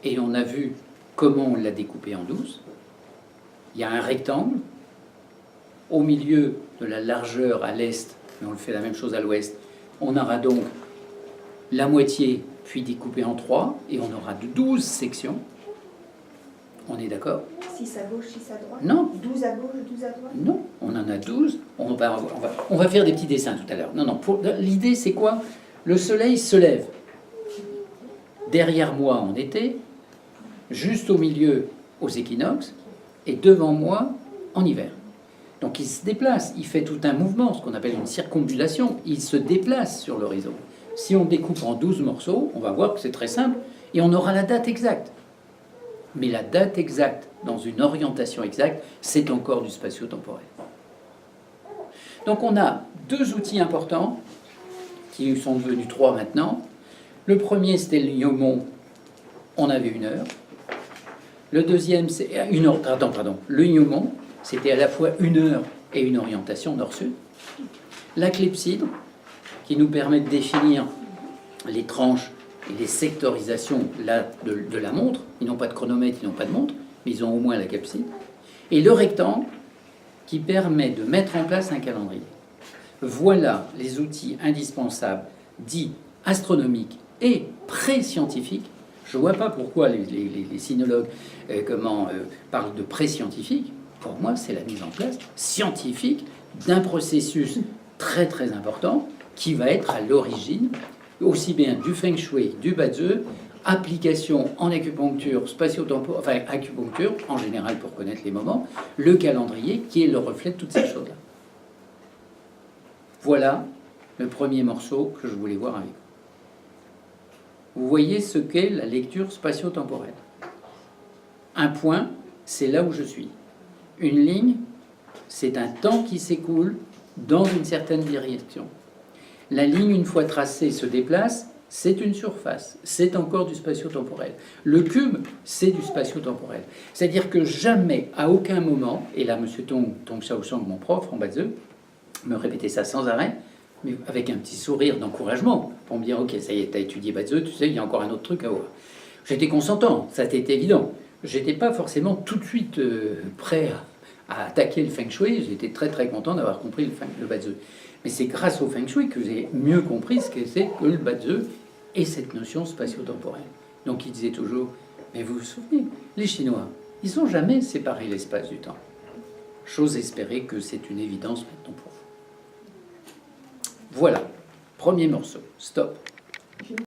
A: et on a vu comment on l'a découpé en 12. Il y a un rectangle, au milieu de la largeur à l'est, mais on le fait la même chose à l'ouest, on aura donc la moitié, puis découpé en 3, et on aura 12 sections. On est d'accord?
B: 6 à gauche, 6 à droite?
A: Non.
B: 12 à gauche, 12 à droite?
A: Non, on en a 12. On va faire des petits dessins tout à l'heure. Non, l'idée c'est quoi? Le soleil se lève derrière moi en été, juste au milieu aux équinoxes, et devant moi en hiver. Donc il se déplace, il fait tout un mouvement, ce qu'on appelle une circumambulation. Il se déplace sur l'horizon. Si on découpe en 12 morceaux, on va voir que c'est très simple, et on aura la date exacte. Mais la date exacte, dans une orientation exacte, c'est encore du spatio-temporel. Donc on a 2 outils importants, qui sont devenus 3 maintenant. Le premier, c'était le gnomon, on avait 1 heure. Le deuxième, c'est une heure, le gnomon, c'était à la fois 1 heure et une orientation nord-sud. La clepsydre, qui nous permet de définir les tranches et les sectorisations de la montre. Ils n'ont pas de chronomètre, ils n'ont pas de montre, mais ils ont au moins la capsule. Et le rectangle qui permet de mettre en place un calendrier. Voilà les outils indispensables, dits astronomiques et pré-scientifiques. Je ne vois pas pourquoi les sinologues parlent de pré-scientifique. Pour moi, c'est la mise en place scientifique d'un processus très très important qui va être à l'origine aussi bien du feng shui, du bazi, application en acupuncture, spatio-temporelle, enfin acupuncture en général pour connaître les moments, le calendrier qui est le reflet de toutes ces choses-là. Voilà le premier morceau que je voulais voir avec vous. Vous voyez ce qu'est la lecture spatio-temporelle. Un point, c'est là où je suis. Une ligne, c'est un temps qui s'écoule dans une certaine direction. La ligne, une fois tracée, se déplace, c'est une surface, c'est encore du spatio-temporel. Le cube, c'est du spatio-temporel. C'est-à-dire que jamais, à aucun moment, et là, M. Tong Xiaoshang, mon prof en Bazi, me répétait ça sans arrêt, mais avec un petit sourire d'encouragement, pour me dire, ok, ça y est, tu as étudié Bazi, tu sais, il y a encore un autre truc à voir. J'étais consentant, ça c'était évident. J'étais pas forcément tout de suite prêt à attaquer le feng shui. J'étais très très content d'avoir compris le Bazi. Mais c'est grâce au feng shui que j'ai mieux compris ce que c'est que le Bazi et cette notion spatio-temporelle. Donc il disait toujours, mais vous vous souvenez, les Chinois, ils n'ont jamais séparé l'espace du temps. J'ose espérer que c'est une évidence maintenant pour vous. Voilà, premier morceau, stop.